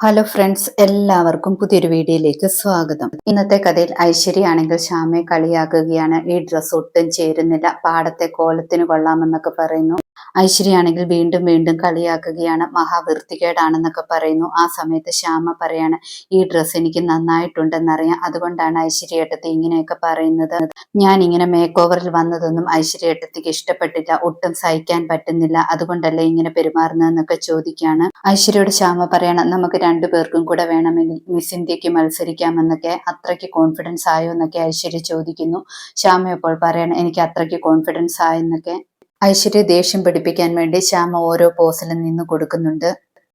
Hello friends, എല്ലാവർക്കും പുതിയൊരു വീഡിയോയിലേക്ക് സ്വാഗതം. ഇന്നത്തെ കഥയിൽ ഐശ്വര്യ ആണെങ്കിൽ ശ്യാമയെ കളിയാക്കുകയാണ്. ഈ ഡ്രസ്സ് ഒട്ടും ചേരുന്നില്ല, പാടത്തെ കോലത്തിന് കൊള്ളാമെന്നൊക്കെ പറയുന്നു. ഐശ്വര്യ ആണെങ്കിൽ വീണ്ടും വീണ്ടും കളിയാക്കുകയാണ്. മഹാവൃത്തികേടാണെന്നൊക്കെ പറയുന്നു. ആ സമയത്ത് ശ്യാമ പറയാണ്, ഈ ഡ്രസ്സ് എനിക്ക് നന്നായിട്ടുണ്ടെന്നറിയാം, അതുകൊണ്ടാണ് ഐശ്വര്യ ഏട്ടത്തി ഇങ്ങനെയൊക്കെ പറയുന്നത്. ഞാൻ ഇങ്ങനെ മേക്ക് ഓവറിൽ വന്നതൊന്നും ഐശ്വര്യ ഏട്ടത്തിക്ക് ഇഷ്ടപ്പെട്ടില്ല, ഒട്ടും സഹിക്കാൻ പറ്റുന്നില്ല, അതുകൊണ്ടല്ലേ ഇങ്ങനെ പെരുമാറുന്നതെന്നൊക്കെ ചോദിക്കുകയാണ്. ഐശ്വര്യയോട് ശ്യാമ പറയണം, നമുക്ക് രണ്ടുപേർക്കും കൂടെ വേണമെങ്കിൽ മിസ് ഇന്ത്യക്ക് മത്സരിക്കാമെന്നൊക്കെ. അത്രയ്ക്ക് കോൺഫിഡൻസ് ആയോ എന്നൊക്കെ ഐശ്വര്യ ചോദിക്കുന്നു. ശ്യാമ അപ്പോൾ പറയണം, എനിക്ക് അത്രയ്ക്ക് കോൺഫിഡൻസ് ആയെന്നൊക്കെ. ഐശ്വര്യ ദേഷ്യം പിടിപ്പിക്കാൻ വേണ്ടി ശ്യാമ ഓരോ പോസിലും നിന്ന് കൊടുക്കുന്നുണ്ട്.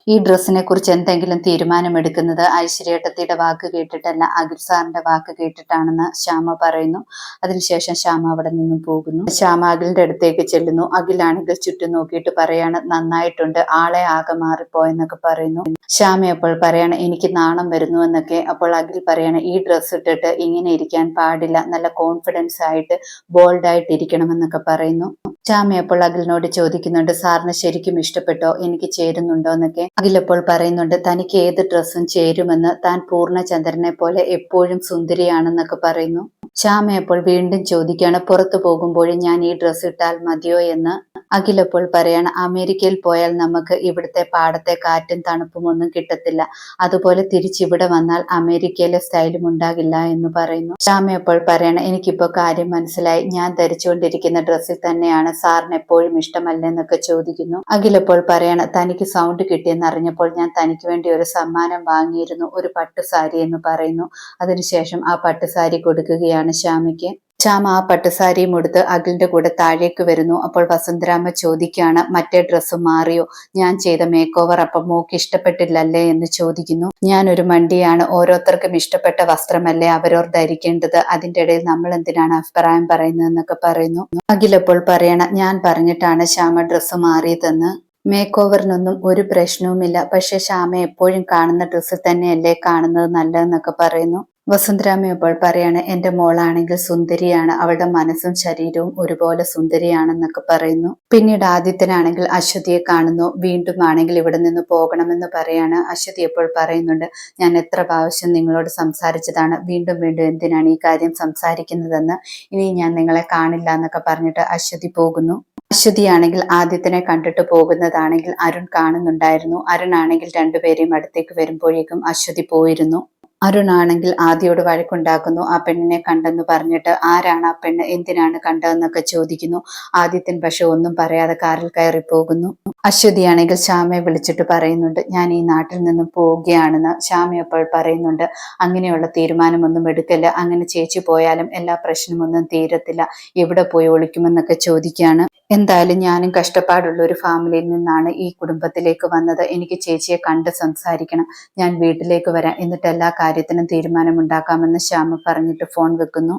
ഈ ഡ്രസ്സിനെ കുറിച്ച് എന്തെങ്കിലും തീരുമാനമെടുക്കുന്നത് ഐശ്വര്യേട്ടത്തിയുടെ വാക്ക് കേട്ടിട്ടല്ല, അഖിൽ സാറിന്റെ വാക്ക് കേട്ടിട്ടാണെന്ന് ശ്യാമ പറയുന്നു. അതിനുശേഷം ശ്യാമ അവിടെ നിന്നും പോകുന്നു. ശ്യാമ അഖിലിന്റെ അടുത്തേക്ക് ചെല്ലുന്നു. അഖിലാണെങ്കിൽ ചുറ്റും നോക്കിയിട്ട് പറയാണ്, നന്നായിട്ടുണ്ട്, ആളെ ആകെ മാറിപ്പോയെന്നൊക്കെ പറയുന്നു. ശ്യാമ അപ്പോൾ പറയാണ്, എനിക്ക് നാണം വരുന്നു എന്നൊക്കെ. അപ്പോൾ അഖിൽ പറയാണ്, ഈ ഡ്രസ്സ് ഇട്ടിട്ട് ഇങ്ങനെ ഇരിക്കാൻ പാടില്ല, നല്ല കോൺഫിഡൻസ് ആയിട്ട് ബോൾഡായിട്ട് ഇരിക്കണമെന്നൊക്കെ പറയുന്നു. ശ്യാമ അപ്പോൾ അഖിലിനോട് ചോദിക്കുന്നുണ്ട്, സാറിന് ശരിക്കും ഇഷ്ടപ്പെട്ടോ, എനിക്ക് ചേരുന്നുണ്ടോ എന്നൊക്കെ. അഖിലപ്പോൾ പറയുന്നുണ്ട്, തനിക്ക് ഏത് ഡ്രസ്സും ചേരുമെന്ന്, താൻ പൂർണ്ണചന്ദ്രനെ പോലെ എപ്പോഴും സുന്ദരിയാണെന്നൊക്കെ പറയുന്നു. ശ്യാമ അപ്പോൾ വീണ്ടും ചോദിക്കുകയാണ്, പുറത്തു പോകുമ്പോഴും ഞാൻ ഈ ഡ്രസ്സ് ഇട്ടാൽ മതിയോ എന്ന്. അഖിലപ്പോൾ പറയാണ്, അമേരിക്കയിൽ പോയാൽ നമുക്ക് ഇവിടുത്തെ പാടത്തെ കാറ്റും തണുപ്പും ഒന്നും കിട്ടത്തില്ല, അതുപോലെ തിരിച്ചിവിടെ വന്നാൽ അമേരിക്കയിലെ സ്റ്റൈലും ഉണ്ടാകില്ല എന്ന് പറയുന്നു. ശ്യാമ അപ്പോൾ പറയണം, എനിക്കിപ്പോ കാര്യം മനസ്സിലായി, ഞാൻ ധരിച്ചുകൊണ്ടിരിക്കുന്ന ഡ്രസ്സിൽ തന്നെയാണ് സാറിന് എപ്പോഴും ഇഷ്ടമല്ലെന്നൊക്കെ ചോദിക്കുന്നു. അഖിലപ്പോൾ പറയണം, തനിക്ക് സൗണ്ട് കിട്ടിയെന്ന് അറിഞ്ഞപ്പോൾ ഞാൻ തനിക്ക് വേണ്ടി ഒരു സമ്മാനം വാങ്ങിയിരുന്നു, ഒരു പട്ടുസാരി എന്ന് പറയുന്നു. അതിനുശേഷം ആ പട്ടുസാരി കൊടുക്കുകയാണ് ശ്യാമയ്ക്ക്. ശ്യാമ ആ പട്ടുസാരിയും ഉടുത്ത് അഖിലിന്റെ കൂടെ താഴേക്ക് വരുന്നു. അപ്പോൾ വസുന്ധരാമ്മ ചോദിക്കുകയാണ്, മറ്റേ ഡ്രസ്സ് മാറിയോ, ഞാൻ ചെയ്ത മേക്ക് ഓവർ അപ്പം മോക്ക് ഇഷ്ടപ്പെട്ടില്ലല്ലേ എന്ന് ചോദിക്കുന്നു. ഞാൻ ഒരു മണ്ടിയാണ്, ഓരോരുത്തർക്കും ഇഷ്ടപ്പെട്ട വസ്ത്രമല്ലേ അവരോർ ധരിക്കേണ്ടത്, അതിന്റെ ഇടയിൽ നമ്മൾ എന്തിനാണ് അഭിപ്രായം പറയുന്നതെന്നൊക്കെ പറയുന്നു. അഖിലപ്പോൾ പറയണം, ഞാൻ പറഞ്ഞിട്ടാണ് ശ്യാമ ഡ്രസ്സ് മാറിയതെന്ന്. മേക്ക് ഓവറിനൊന്നും ഒരു പ്രശ്നവുമില്ല, പക്ഷെ ശ്യാമ എപ്പോഴും കാണുന്ന ഡ്രസ്സിൽ തന്നെയല്ലേ കാണുന്നത് നല്ലതെന്നൊക്കെ പറയുന്നു. വസുന്ധരാമ്മ അപ്പോൾ പറയാണ്, എന്റെ മോളാണെങ്കിൽ സുന്ദരിയാണ്, അവളുടെ മനസ്സും ശരീരവും ഒരുപോലെ സുന്ദരിയാണെന്നൊക്കെ പറയുന്നു. പിന്നീട് ആദിത്യനാണെങ്കിൽ അശ്വതിയെ കാണുന്നു. വീണ്ടും ആണെങ്കിൽ ഇവിടെ നിന്ന് പോകണമെന്ന് പറയാണ്. അശ്വതി അപ്പോൾ പറയുന്നുണ്ട്, ഞാൻ എത്ര പ്രാവശ്യം നിങ്ങളോട് സംസാരിച്ചതാണ്, വീണ്ടും വീണ്ടും എന്തിനാണ് ഈ കാര്യം സംസാരിക്കുന്നതെന്ന്, ഇനി ഞാൻ നിങ്ങളെ കാണില്ല എന്നൊക്കെ പറഞ്ഞിട്ട് അശ്വതി പോകുന്നു. അശ്വതിയാണെങ്കിൽ ആദിത്യനെ കണ്ടിട്ട് പോകുന്നതാണെങ്കിൽ അരുൺ കാണുന്നുണ്ടായിരുന്നു. അരുൺ ആണെങ്കിൽ രണ്ടുപേരെയും അടുത്തേക്ക് വരുമ്പോഴേക്കും അശ്വതി പോയിരുന്നു. അരുൺ ആണെങ്കിൽ ആദിയോട് വഴക്കുണ്ടാക്കുന്നു. ആ പെണ്ണിനെ കണ്ടെന്ന് പറഞ്ഞിട്ട്, ആരാണ് ആ പെണ്ണ്, എന്തിനാണ് കണ്ടതെന്നൊക്കെ ചോദിക്കുന്നു. ആദിത്യൻ പക്ഷെ ഒന്നും പറയാതെ കാറിൽ കയറി പോകുന്നു. അശ്വതിയാണെങ്കിൽ ശ്യാമയെ വിളിച്ചിട്ട് പറയുന്നുണ്ട്, ഞാൻ ഈ നാട്ടിൽ നിന്നും പോവുകയാണെന്ന്. ശ്യാമ അപ്പോൾ പറയുന്നുണ്ട്, അങ്ങനെയുള്ള തീരുമാനമൊന്നും എടുക്കല്ല, അങ്ങനെ ചേച്ചി പോയാലും എല്ലാ പ്രശ്നമൊന്നും തീരത്തില്ല, എവിടെ പോയി ഒളിക്കുമെന്നൊക്കെ ചോദിക്കുകയാണ്. എന്തായാലും ഞാനും കഷ്ടപ്പാടുള്ള ഒരു ഫാമിലിയിൽ നിന്നാണ് ഈ കുടുംബത്തിലേക്ക് വന്നത്, എനിക്ക് ചേച്ചിയെ കണ്ട് സംസാരിക്കണം, ഞാൻ വീട്ടിലേക്ക് വരാം, എന്നിട്ട് എല്ലാ കാര്യത്തിനും തീരുമാനമുണ്ടാക്കാമെന്ന് ശ്യാമ പറഞ്ഞിട്ട് ഫോൺ വെക്കുന്നു.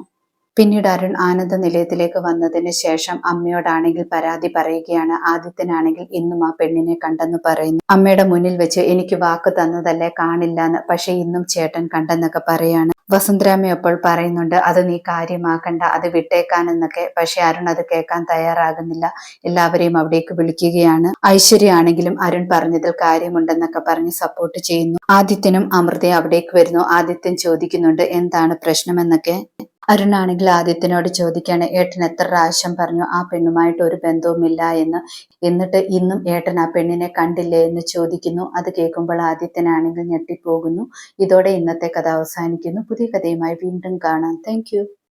പിന്നീട് അരുൺ ആനന്ദ നിലയത്തിലേക്ക് വന്നതിന് ശേഷം അമ്മയോടാണെങ്കിൽ പരാതി പറയുകയാണ്. ആദിത്യനാണെങ്കിൽ ഇന്നും ആ പെണ്ണിനെ കണ്ടെന്ന് പറയുന്നു. അമ്മയുടെ മുന്നിൽ വെച്ച് എനിക്ക് വാക്ക് തന്നതല്ലേ കാണില്ലാന്ന്, പക്ഷെ ഇന്നും ചേട്ടൻ കണ്ടെന്നൊക്കെ പറയാണ്. വസുന്ധരാമ്മ അപ്പോൾ പറയുന്നുണ്ട്, അത് നീ കാര്യമാക്കണ്ട, അത് വിട്ടേക്കാനെന്നൊക്കെ. പക്ഷെ അരുൺ അത് കേൾക്കാൻ തയ്യാറാകുന്നില്ല. എല്ലാവരെയും അവിടേക്ക് വിളിക്കുകയാണ്. ഐശ്വര്യ ആണെങ്കിലും അരുൺ പറഞ്ഞതിൽ കാര്യമുണ്ടെന്നൊക്കെ പറഞ്ഞ് സപ്പോർട്ട് ചെയ്യുന്നു. ആദിത്യനും അമൃതയും അവിടേക്ക് വരുന്നു. ആദിത്യൻ ചോദിക്കുന്നുണ്ട്, എന്താണ് പ്രശ്നമെന്നൊക്കെ. അരുണാണെങ്കിൽ ആദിത്യനോട് ചോദിക്കാണ്, ഏട്ടൻ എത്ര പ്രാവശ്യം പറഞ്ഞു ആ പെണ്ണുമായിട്ട് ഒരു ബന്ധവുമില്ല എന്ന്, എന്നിട്ട് ഇന്നും ഏട്ടൻ ആ പെണ്ണിനെ കണ്ടില്ലേ എന്ന് ചോദിക്കുന്നു. അത് കേൾക്കുമ്പോൾ ആദിത്യനാണെങ്കിൽ ഞെട്ടിപ്പോകുന്നു. ഇതോടെ ഇന്നത്തെ കഥ അവസാനിക്കുന്നു. പുതിയ കഥയുമായി വീണ്ടും കാണാം. താങ്ക്